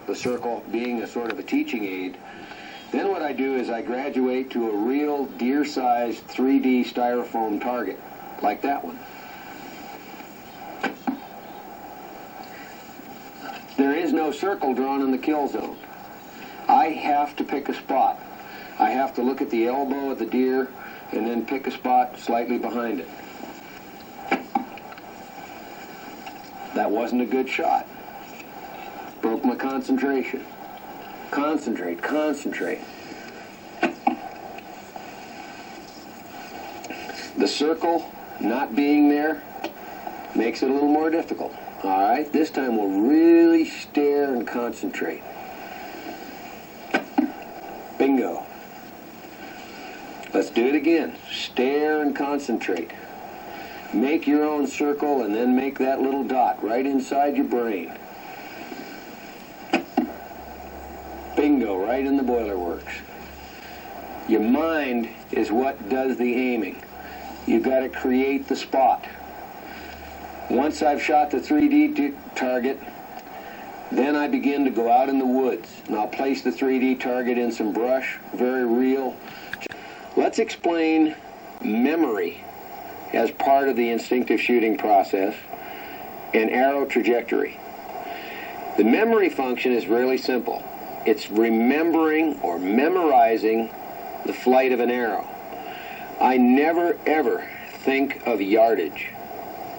the circle being a sort of a teaching aid, then what I do is I graduate to a real deer-sized 3D styrofoam target, like that one. There is no circle drawn in the kill zone. I have to pick a spot. I have to look at the elbow of the deer and then pick a spot slightly behind it. That wasn't a good shot. Broke my concentration. Concentrate, concentrate. The circle not being there makes it a little more difficult. All right, this time we'll really stare and concentrate. Bingo. Let's do it again. Stare and concentrate. Make your own circle and then make that little dot right inside your brain. Bingo, right in the boiler works. Your mind is what does the aiming. You've got to create the spot. Once I've shot the 3D target, then I begin to go out in the woods, and I'll place the 3D target in some brush, very real. Let's explain memory as part of the instinctive shooting process and arrow trajectory. The memory function is really simple. It's remembering or memorizing the flight of an arrow. I never ever think of yardage,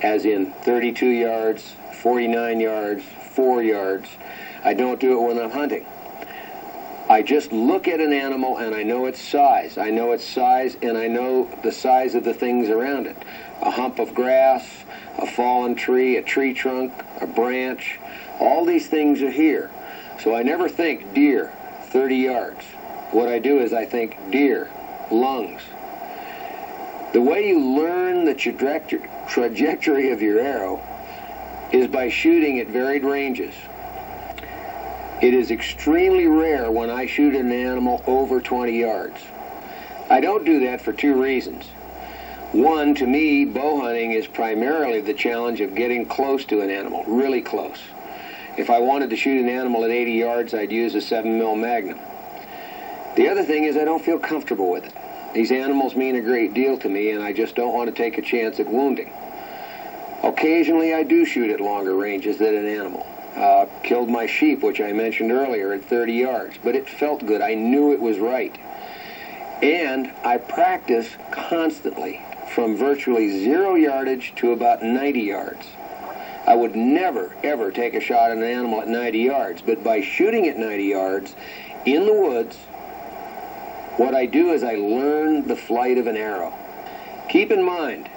as in 32 yards, 49 yards, 4 yards. I don't do it when I'm hunting. I just look at an animal and I know its size. I know its size and I know the size of the things around it. A hump of grass, a fallen tree, a tree trunk, a branch. All these things are here. So I never think deer, 30 yards. What I do is I think deer, lungs. The way you learn the trajectory of your arrow is by shooting at varied ranges. It is extremely rare when I shoot an animal over 20 yards. I don't do that for two reasons. One, to me, bow hunting is primarily the challenge of getting close to an animal, really close. If I wanted to shoot an animal at 80 yards, I'd use a 7mm Magnum. The other thing is I don't feel comfortable with it. These animals mean a great deal to me, and I just don't want to take a chance at wounding. Occasionally, I do shoot at longer ranges than an animal. Killed my sheep, which I mentioned earlier, at 30 yards, but it felt good. I knew it was right. And I practice constantly, from virtually 0 yardage to about 90 yards. I would never, ever take a shot at an animal at 90 yards, but by shooting at 90 yards in the woods, what I do is I learn the flight of an arrow. Keep in mind,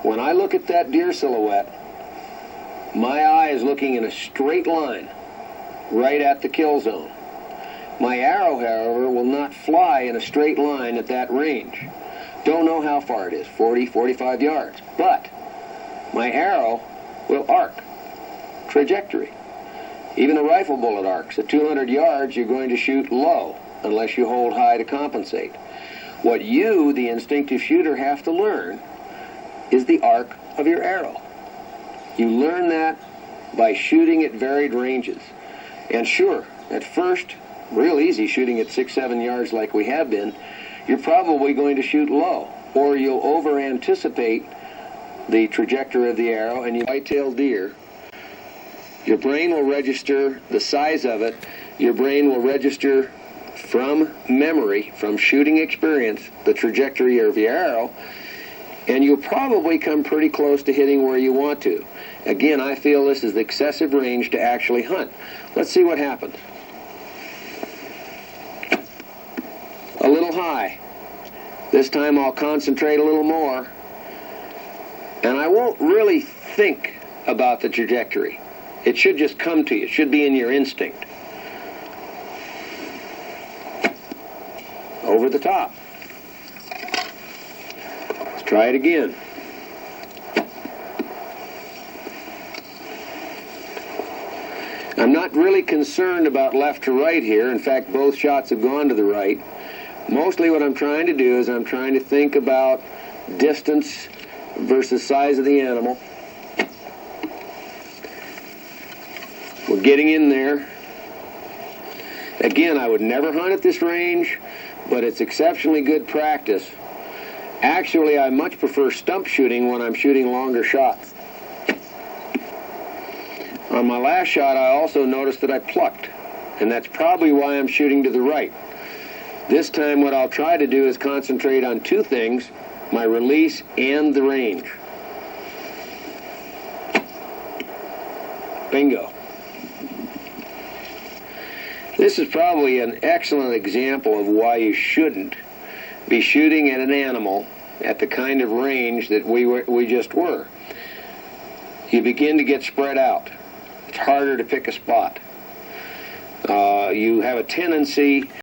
when I look at that deer silhouette, my eye is looking in a straight line right at the kill zone. My arrow, however, will not fly in a straight line at that range. Don't know how far it is, 40, 45 yards, but my arrow will arc, trajectory. Even a rifle bullet arcs. At 200 yards, you're going to shoot low unless you hold high to compensate. What you, the instinctive shooter, have to learn is the arc of your arrow. You learn that by shooting at varied ranges. And sure, at first, real easy shooting at 6, 7 yards like we have been, you're probably going to shoot low, or you'll over-anticipate the trajectory of the arrow, and you white-tailed deer. Your brain will register the size of it. Your brain will register from memory, from shooting experience, the trajectory of your arrow, and you'll probably come pretty close to hitting where you want to. Again, I feel this is the excessive range to actually hunt. Let's see what happens. A little high. This time I'll concentrate a little more, and I won't really think about the trajectory. It should just come to you. It should be in your instinct. Over the top. Let's try it again. I'm not really concerned about left to right here. In fact, both shots have gone to the right. Mostly what I'm trying to do is I'm trying to think about distance versus size of the animal. We're getting in there. Again, I would never hunt at this range, but it's exceptionally good practice. Actually, I much prefer stump shooting when I'm shooting longer shots. On my last shot, I also noticed that I plucked, and that's probably why I'm shooting to the right. This time, what I'll try to do is concentrate on two things: my release and the range. Bingo. This is probably an excellent example of why you shouldn't be shooting at an animal at the kind of range that we just were. You begin to get spread out. It's harder to pick a spot. You have a tendency